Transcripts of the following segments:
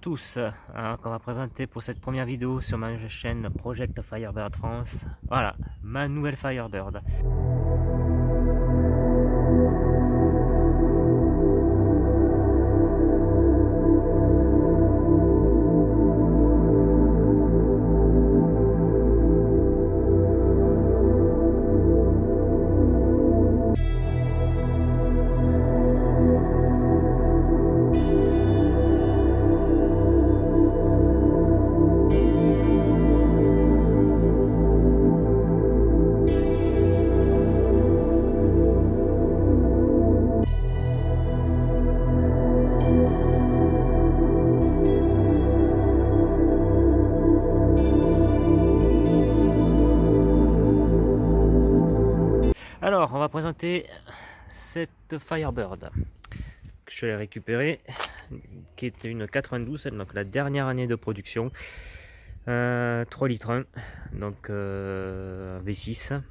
tous, alors qu'on va présenter pour cette première vidéo sur ma chaîne Project Firebird France. Voilà, ma nouvelle Firebird. Alors, on va présenter cette Firebird que je l'ai récupérée, qui est une 92, donc la dernière année de production, 3 litres 1, donc V6.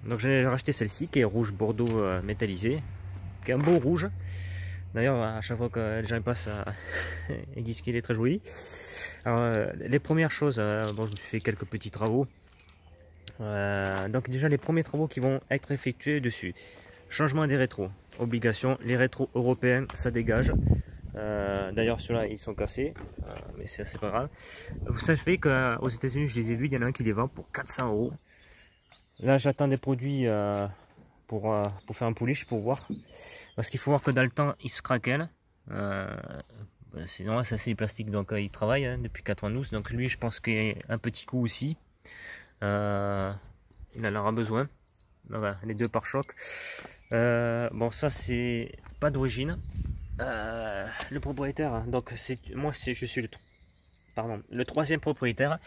Donc j'ai racheté celle-ci qui est rouge bordeaux métallisé, qui est un beau rouge. D'ailleurs, à chaque fois que les gens passent, ils disent qu'il est très joli. Alors, les premières choses, bon, je me suis fait quelques petits travaux. Donc déjà les premiers travaux qui vont être effectués dessus. Changement des rétros, obligation, les rétros européens ça dégage. D'ailleurs ceux-là ils sont cassés, mais c'est pas grave. Vous savez qu'aux États-Unis je les ai vus, il y en a un qui les vend pour 400 €. Là j'attends des produits pour faire un polish pour voir. Parce qu'il faut voir que dans le temps ils se craquellent. Sinon ça c'est du plastique, donc il travaille depuis 92. Donc lui je pense qu'il y a un petit coup aussi. Il en aura besoin. Voilà, les deux pare-chocs. Bon, ça c'est pas d'origine. Le propriétaire, donc moi je suis le troisième propriétaire.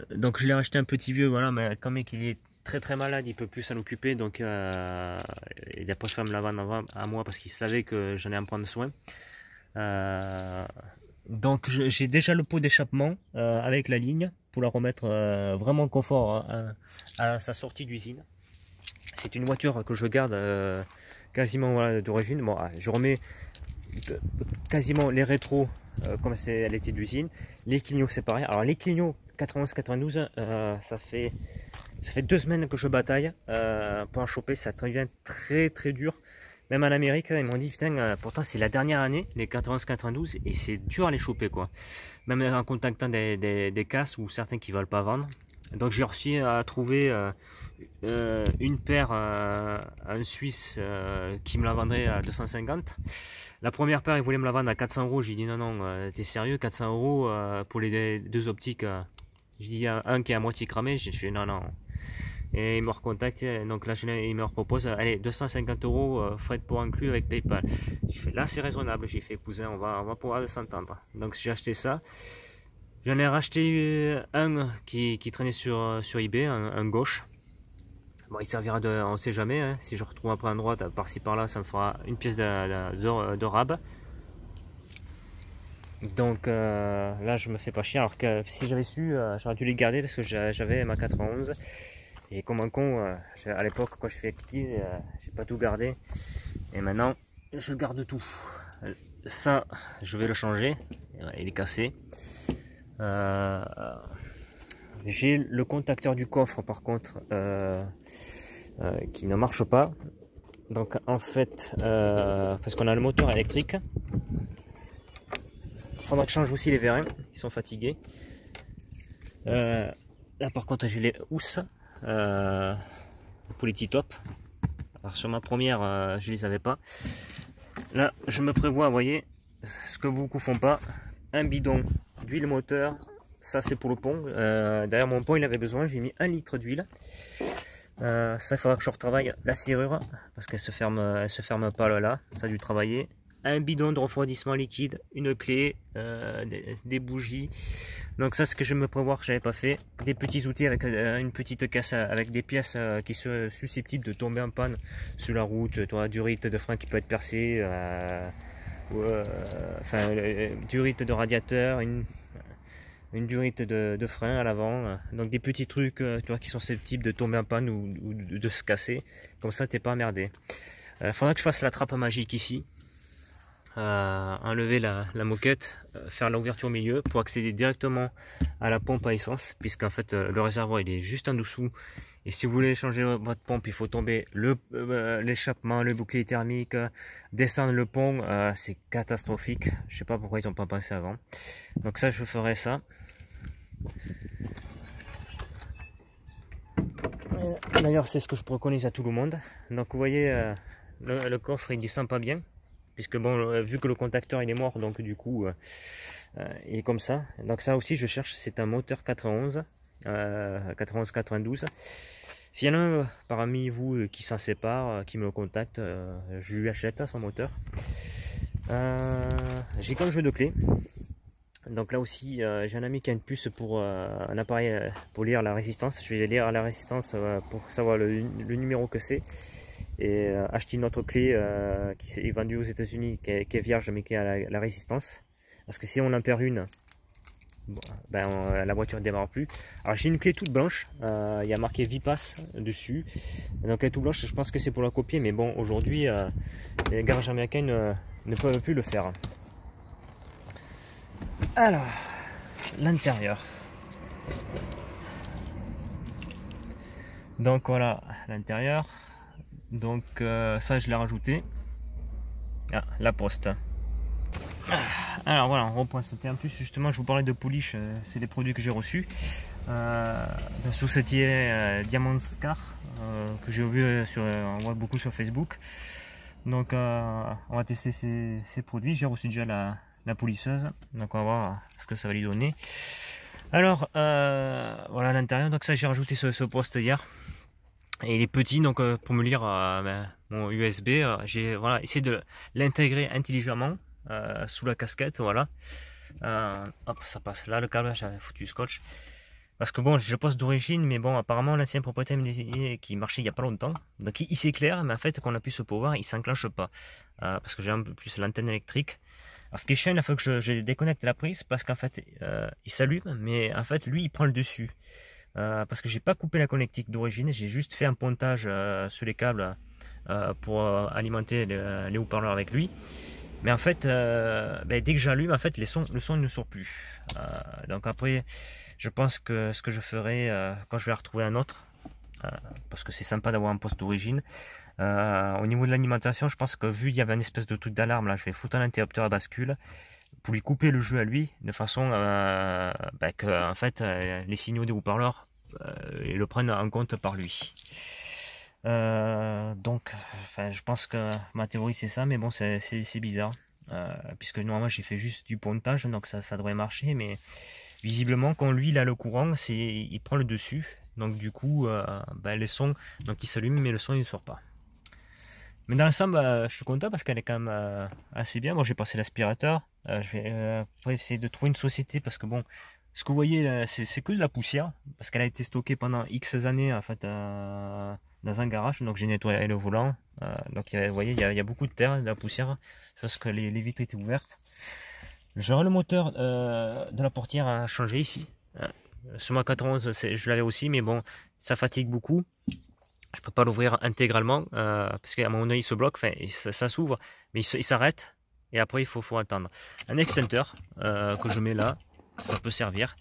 Donc je l'ai acheté un petit vieux, voilà, mais comme il est très malade, il peut plus s'en occuper, donc il a préféré me la vendre à moi parce qu'il savait que j'en ai à me prendre soin. Donc j'ai déjà le pot d'échappement avec la ligne pour la remettre vraiment confort à sa sortie d'usine. C'est une voiture que je garde quasiment voilà, d'origine. Bon, je remets quasiment les rétros comme elle était d'usine. Les clignots c'est pareil. Alors les clignots 91-92, ça fait 2 semaines que je bataille pour en choper. Ça devient très dur. Même en Amérique, ils m'ont dit, putain, pourtant c'est la dernière année, les 91-92, et c'est dur à les choper, quoi. Même en contactant des casses ou certains qui ne veulent pas vendre. Donc j'ai réussi à trouver une paire, un Suisse qui me la vendrait à 250. La première paire, il voulait me la vendre à 400 €. J'ai dit, non, t'es sérieux, 400 € pour les deux optiques. J'ai dit, un qui est à moitié cramé, j'ai fait, non. Et il me recontacte, donc là il me propose allez 250 € frais de port inclus avec PayPal. J'ai fait là c'est raisonnable, j'ai fait cousin, on va pouvoir s'entendre. Donc j'ai acheté ça. J'en ai racheté un qui traînait sur eBay, un gauche. Bon il servira de, on sait jamais, hein. Si je retrouve après en droite par-ci par-là, ça me fera une pièce de rab. Donc là je me fais pas chier, alors que si j'avais su, j'aurais dû les garder parce que j'avais ma 91. Et comme un con, à l'époque quand je fais quitter, j'ai pas tout gardé. Et maintenant, je garde tout. Ça, je vais le changer. Il est cassé. J'ai le contacteur du coffre par contre qui ne marche pas. Donc en fait, parce qu'on a le moteur électrique, il faudra que je change aussi les vérins. Ils sont fatigués. Là par contre, j'ai les housses. Pour les T-top. Alors sur ma première je les avais pas. Là je me prévois, vous voyez ce que beaucoup font pas, un bidon d'huile moteur, ça c'est pour le pont. D'ailleurs mon pont il avait besoin, j'ai mis 1 litre d'huile. Ça il faudra que je retravaille la serrure parce qu'elle se ferme pas là, ça a dû travailler. Un bidon de refroidissement liquide, une clé, des bougies. Donc ça, c'est ce que je me prévois que j'avais pas fait. Des petits outils avec une petite caisse avec des pièces qui sont susceptibles de tomber en panne sur la route. Toi, durite de frein qui peut être percé, enfin durite de radiateur, une durite de frein à l'avant. Donc des petits trucs tu vois, qui sont susceptibles de tomber en panne ou de se casser. Comme ça, t'es pas emmerdé. Faudra que je fasse la trappe magique ici. enlever la moquette, faire l'ouverture au milieu pour accéder directement à la pompe à essence, puisqu'en fait le réservoir il est juste en dessous. Et si vous voulez changer votre pompe, il faut tomber l'échappement, le bouclier thermique, descendre le pont, c'est catastrophique. Je sais pas pourquoi ils n'ont pas pensé avant. Donc ça, je ferai ça. D'ailleurs, c'est ce que je préconise à tout le monde. Donc vous voyez, le coffre il descend pas bien, puisque bon, vu que le contacteur il est mort, donc du coup il est comme ça. Donc ça aussi je cherche, c'est un moteur 91 92. S'il y en a un parmi vous qui s'en sépare, qui me contacte, je lui achète son moteur. J'ai comme jeu de clé. Donc là aussi, j'ai un ami qui a une puce pour un appareil pour lire la résistance. Je vais lire la résistance pour savoir le numéro que c'est. Et acheter une autre clé qui est vendue aux États-Unis, qui est vierge mais qui a la résistance. Parce que si on en perd une, bon, la voiture ne démarre plus. Alors j'ai une clé toute blanche, il y a marqué Vipass dessus. Donc elle est toute blanche, je pense que c'est pour la copier, mais bon, aujourd'hui les garages américains ne peuvent plus le faire. Alors, l'intérieur. Donc voilà, l'intérieur. Donc ça je l'ai rajouté. Ah, la poste. Alors voilà, on reprend. C'était en plus justement, je vous parlais de polish, c'est des produits que j'ai reçus. D'un société Diamond Scar que j'ai vu on voit beaucoup sur Facebook. Donc on va tester ces produits. J'ai reçu déjà la polisseuse, donc on va voir ce que ça va lui donner. Alors voilà l'intérieur. Donc ça j'ai rajouté ce poste hier. Et il est petit, donc pour me lire mon USB, j'ai voilà, essayé de l'intégrer intelligemment sous la casquette, voilà. Hop, ça passe là, le câble, j'avais foutu scotch. Parce que bon, je poste d'origine, mais bon, apparemment l'ancien propriétaire me disait qu'il marchait il n'y a pas longtemps. Donc il s'éclaire, mais en fait, quand on appuie sur power, il s'enclenche pas. Parce que j'ai un peu plus l'antenne électrique. Alors ce qui est chiant, il faut que je déconnecte la prise, parce qu'en fait, il s'allume, mais en fait, lui, il prend le dessus. Parce que j'ai pas coupé la connectique d'origine, j'ai juste fait un pontage sur les câbles pour alimenter les haut-parleurs avec lui. Mais en fait, dès que j'allume, en fait, le son ne sort plus. Donc après, je pense que ce que je ferai quand je vais retrouver un autre, parce que c'est sympa d'avoir un poste d'origine. Au niveau de l'alimentation, je pense que vu qu'il y avait une espèce de truc d'alarme là, je vais foutre un interrupteur à bascule pour lui couper le jeu à lui, de façon que en fait les signaux des haut-parleurs ils le prennent en compte par lui. Donc je pense que ma théorie c'est ça, mais bon c'est bizarre, puisque normalement j'ai fait juste du pontage, donc ça devrait marcher, mais visiblement quand lui il a le courant, il prend le dessus, donc du coup les sons, donc il s'allume mais le son il ne sort pas. Mais dans l'ensemble, je suis content parce qu'elle est quand même assez bien. Moi, j'ai passé l'aspirateur. Je vais essayer de trouver une société parce que bon, ce que vous voyez là, c'est que de la poussière parce qu'elle a été stockée pendant X années en fait dans un garage. Donc j'ai nettoyé le volant. Donc vous voyez, il y a beaucoup de terre, de la poussière parce que les vitres étaient ouvertes. Genre le moteur de la portière a changé ici. Ce Mach 91, je l'avais aussi, mais bon, ça fatigue beaucoup. Je peux pas l'ouvrir intégralement parce qu'à un moment donné il se bloque, enfin ça s'ouvre, mais il s'arrête et après il faut attendre. Un extincteur que je mets là, ça peut servir.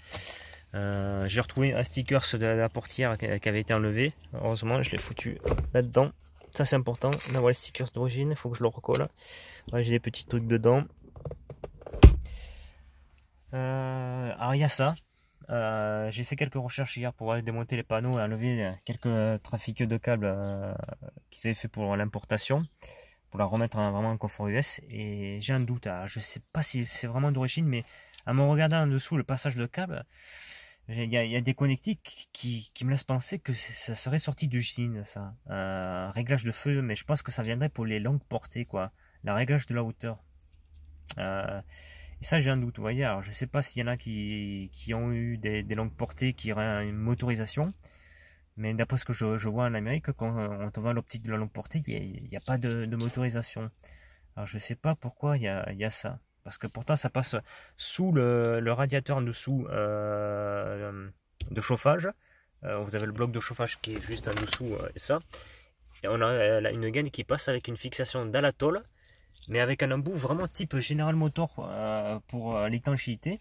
J'ai retrouvé un sticker de la portière qui avait été enlevé. Heureusement, je l'ai foutu là-dedans. Ça c'est important d'avoir les stickers d'origine, il faut que je le recolle. Ouais, j'ai des petits trucs dedans. Alors il y a ça. J'ai fait quelques recherches hier pour aller démonter les panneaux et enlever quelques trafics de câbles qu'ils avaient fait pour l'importation, pour la remettre vraiment en confort US. Et j'ai un doute, je sais pas si c'est vraiment d'origine, mais en me regardant en dessous le passage de câble, il y a des connectiques qui me laissent penser que ça serait sorti d'usine, ça. Réglage de feu, mais je pense que ça viendrait pour les longues portées, quoi. La réglage de la hauteur. Et ça j'ai un doute, vous voyez. Alors je sais pas s'il y en a qui ont eu des longues portées, qui auraient une motorisation, mais d'après ce que je vois en Amérique, quand on va à l'optique de la longue portée, il n'y a pas de motorisation. Alors je sais pas pourquoi il y a ça, parce que pourtant ça passe sous le radiateur en dessous de chauffage. Vous avez le bloc de chauffage qui est juste en dessous et ça, et on a une gaine qui passe avec une fixation dans la tôle. mais avec un embout vraiment type General Motors pour l'étanchéité.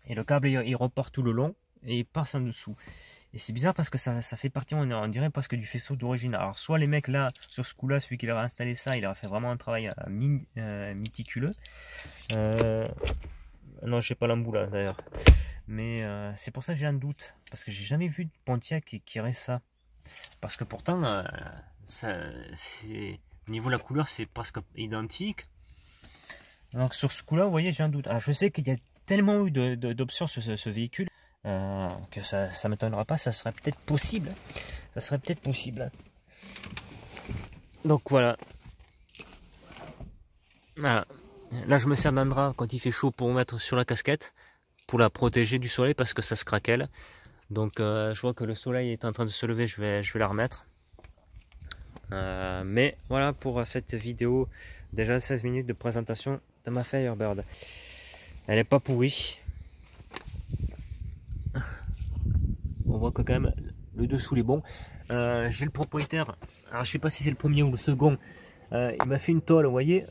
Et le câble il repart tout le long et il passe en dessous. Et c'est bizarre parce que ça fait partie, on dirait presque du faisceau d'origine. Alors soit les mecs là, sur ce coup là, celui qui leur a installé ça, il a fait vraiment un travail méticuleux. Non, je sais pas l'embout là d'ailleurs. Mais c'est pour ça que j'ai un doute. Parce que j'ai jamais vu de Pontiac qui aurait ça. Parce que pourtant, au niveau de la couleur, c'est presque identique. Donc sur ce coup là, vous voyez, j'ai un doute. Alors, je sais qu'il y a tellement eu d'options sur ce véhicule. Que ça ne m'étonnera pas, ça serait peut-être possible. Ça serait peut-être possible. Donc voilà. Voilà. Là je me sers d'un drap quand il fait chaud pour mettre sur la casquette. Pour la protéger du soleil parce que ça se craquelle. Donc je vois que le soleil est en train de se lever, je vais la remettre. Mais voilà pour cette vidéo. Déjà 16 minutes de présentation de ma Firebird. Elle n'est pas pourrie. On voit que quand même le dessous est bon. J'ai le propriétaire, alors je sais pas si c'est le premier ou le second, il m'a fait une tôle, vous voyez,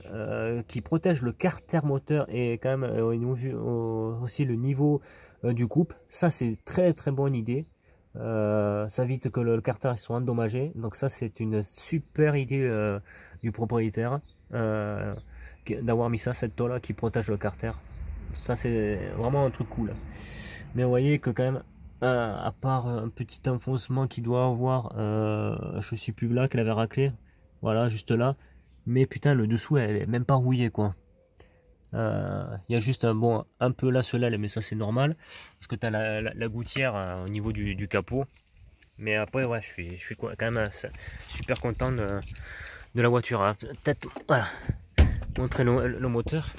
qui protège le carter moteur et quand même aussi le niveau du couple. Ça c'est très bonne idée. Ça évite que le carter soit endommagé. Donc ça c'est une super idée du propriétaire d'avoir mis ça, cette tôle qui protège le carter. Ça c'est vraiment un truc cool. Mais vous voyez que quand même, à part un petit enfoncement qu'il doit avoir, je sais plus là, qu'elle avait raclé, voilà, juste là. Mais putain, le dessous, elle est même pas rouillée, quoi. Il y a juste un peu là, mais ça c'est normal, parce que tu as la gouttière au niveau du capot. Mais après, ouais, je suis quand même super content de la voiture. Peut-être, voilà, montrer le moteur.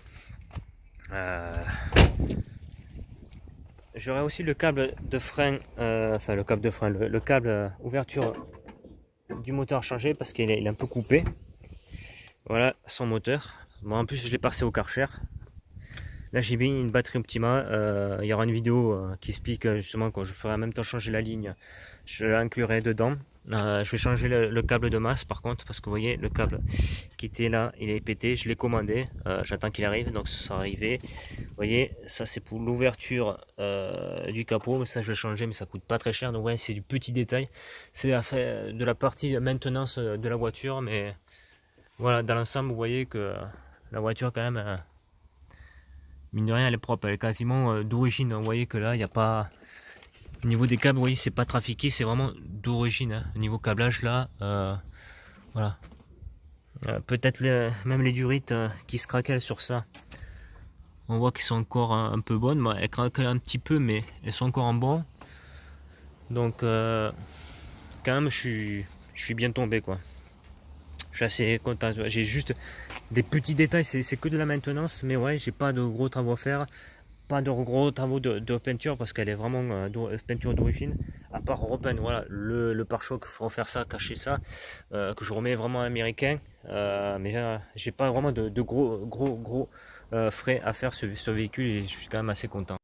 J'aurai aussi le câble de frein, le câble ouverture du moteur changé parce qu'il est un peu coupé. Voilà son moteur. Bon, en plus, je l'ai passé au Karcher. Là, j'ai mis une batterie Optima. Il y aura une vidéo qui explique justement quand je ferai en même temps changer la ligne. Je l'inclurai dedans. Je vais changer le câble de masse par contre parce que vous voyez le câble qui était là, il est pété. Je l'ai commandé. J'attends qu'il arrive, donc ça sera arrivé. Vous voyez, ça c'est pour l'ouverture du capot. Mais ça je vais changer, mais ça coûte pas très cher. Donc ouais, c'est du petit détail. C'est de la partie maintenance de la voiture, mais voilà, dans l'ensemble, vous voyez que la voiture quand même. Mine de rien, elle est propre, elle est quasiment d'origine. Vous voyez que là, il n'y a pas. Au niveau des câbles, vous voyez, c'est pas trafiqué, c'est vraiment d'origine. Hein. Au niveau câblage, là, voilà. Peut-être même les durites qui se craquellent sur ça. On voit qu'ils sont encore un peu bonnes. Bon, elles craquellent un petit peu, mais elles sont encore en bon. Donc, quand même, je suis bien tombé, quoi. Je suis assez content. J'ai juste des petits détails, c'est que de la maintenance, mais ouais, j'ai pas de gros travaux à faire, pas de gros travaux de peinture parce qu'elle est vraiment peinture d'origine. À part repeindre, voilà, le pare-choc, il faut refaire ça, cacher ça, que je remets vraiment américain, mais j'ai pas vraiment de gros frais à faire sur ce véhicule et je suis quand même assez content.